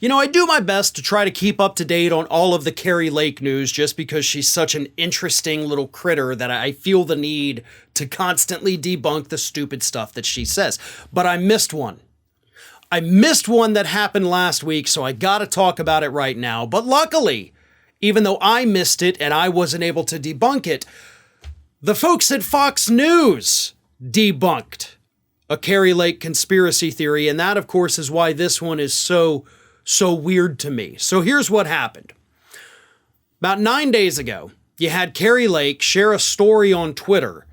I do my best to try to keep up to date on all of the Kari Lake news just because she's such an interesting little critter that I feel the need to constantly debunk the stupid stuff that she says. But I missed one. I missed one that happened last week, so I gotta talk about it right now. But luckily, even though I missed it and I wasn't able to debunk it, the folks at Fox News debunked a Kari Lake conspiracy theory, and that, of course, is why this one is so weird to me. So here's what happened. About 9 days ago, you had Kari Lake share a story on Twitter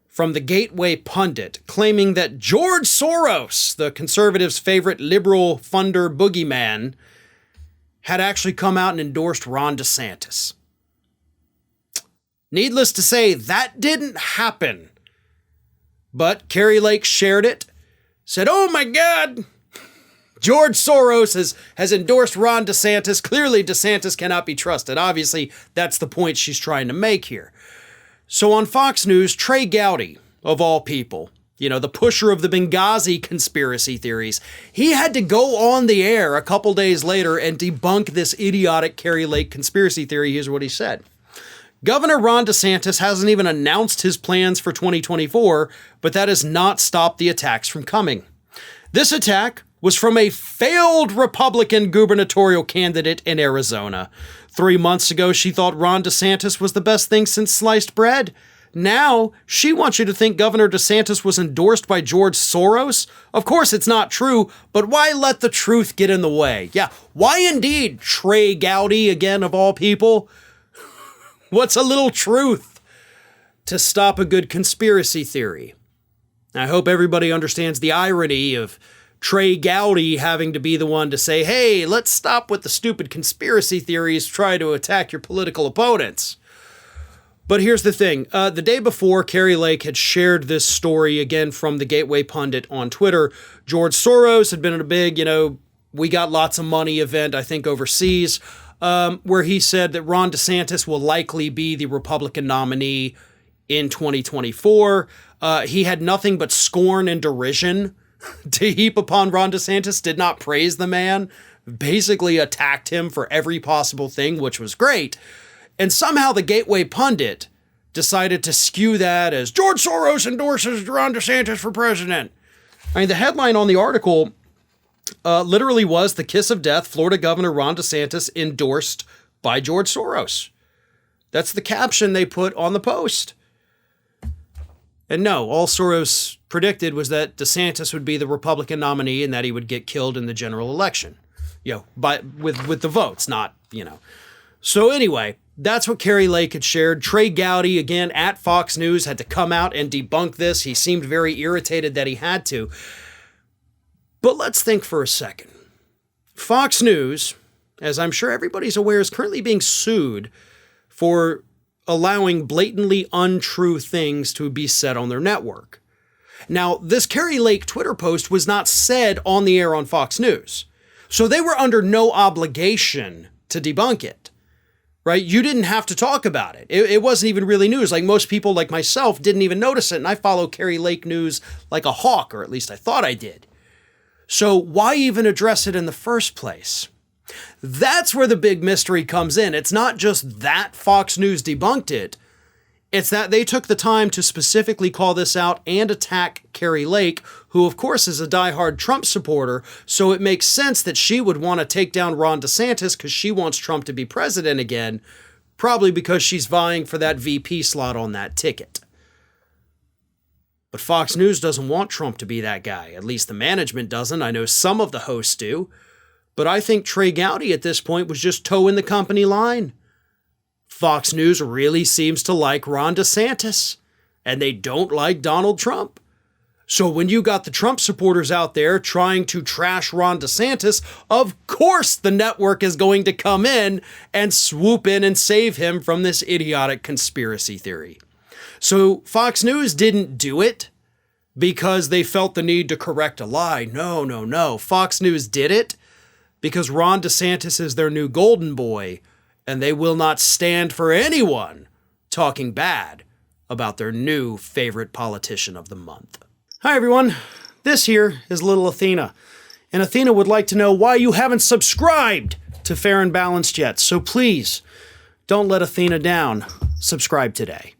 from the Gateway Pundit claiming that George Soros, the conservatives' favorite liberal funder boogeyman, had actually come out and endorsed Ron DeSantis. Needless to say, that didn't happen. But Kari Lake shared it, said, "Oh my God, George Soros has endorsed Ron DeSantis. Clearly, DeSantis cannot be trusted." Obviously, that's the point she's trying to make here. So on Fox News, Trey Gowdy, of all people, the pusher of the Benghazi conspiracy theories, he had to go on the air a couple days later and debunk this idiotic Kari Lake conspiracy theory. Here's what he said. Governor Ron DeSantis hasn't even announced his plans for 2024, but that has not stopped the attacks from coming. This attack was from a failed Republican gubernatorial candidate in Arizona. 3 months ago, she thought Ron DeSantis was the best thing since sliced bread. Now, she wants you to think Governor DeSantis was endorsed by George Soros? Of course, it's not true, but why let the truth get in the way? Yeah, why indeed, Trey Gowdy, again, of all people? What's a little truth to stop a good conspiracy theory? I hope everybody understands the irony of Trey Gowdy having to be the one to say, hey, let's stop with the stupid conspiracy theories, try to attack your political opponents. But here's the thing. The day before, Kari Lake had shared this story again from the Gateway Pundit on Twitter. George Soros had been at a big, we got lots of money event, I think overseas, where he said that Ron DeSantis will likely be the Republican nominee in 2024. He had nothing but scorn and derision to heap upon Ron DeSantis, did not praise the man, basically attacked him for every possible thing, which was great. And somehow the Gateway Pundit decided to skew that as George Soros endorses Ron DeSantis for president. I mean, the headline on the article literally was "The Kiss of Death, Florida Governor Ron DeSantis endorsed by George Soros." That's the caption they put on the post. And no, all Soros predicted was that DeSantis would be the Republican nominee and that he would get killed in the general election, with the votes, not. So anyway, that's what Kari Lake had shared. Trey Gowdy, again, at Fox News, had to come out and debunk this. He seemed very irritated that he had to. But let's think for a second. Fox News, as I'm sure everybody's aware, is currently being sued for allowing blatantly untrue things to be said on their network. Now, this Kari Lake Twitter post was not said on the air on Fox News, so they were under no obligation to debunk it, right? You didn't have to talk about it. It wasn't even really news. Like most people like myself didn't even notice it, and I follow Kari Lake news like a hawk, or at least I thought I did. So why even address it in the first place? That's where the big mystery comes in. It's not just that Fox News debunked it. It's that they took the time to specifically call this out and attack Kari Lake, who of course is a diehard Trump supporter. So it makes sense that she would want to take down Ron DeSantis because she wants Trump to be president again, probably because she's vying for that VP slot on that ticket. But Fox News doesn't want Trump to be that guy. At least the management doesn't. I know some of the hosts do. But I think Trey Gowdy at this point was just toeing the company line. Fox News really seems to like Ron DeSantis, and they don't like Donald Trump. So when you got the Trump supporters out there trying to trash Ron DeSantis, of course the network is going to come in and swoop in and save him from this idiotic conspiracy theory. So Fox News didn't do it because they felt the need to correct a lie. No. Fox News did it because Ron DeSantis is their new golden boy, and they will not stand for anyone talking bad about their new favorite politician of the month. Hi, everyone. This here is Little Athena. And Athena would like to know why you haven't subscribed to Fair and Balanced yet. So please, don't let Athena down. Subscribe today.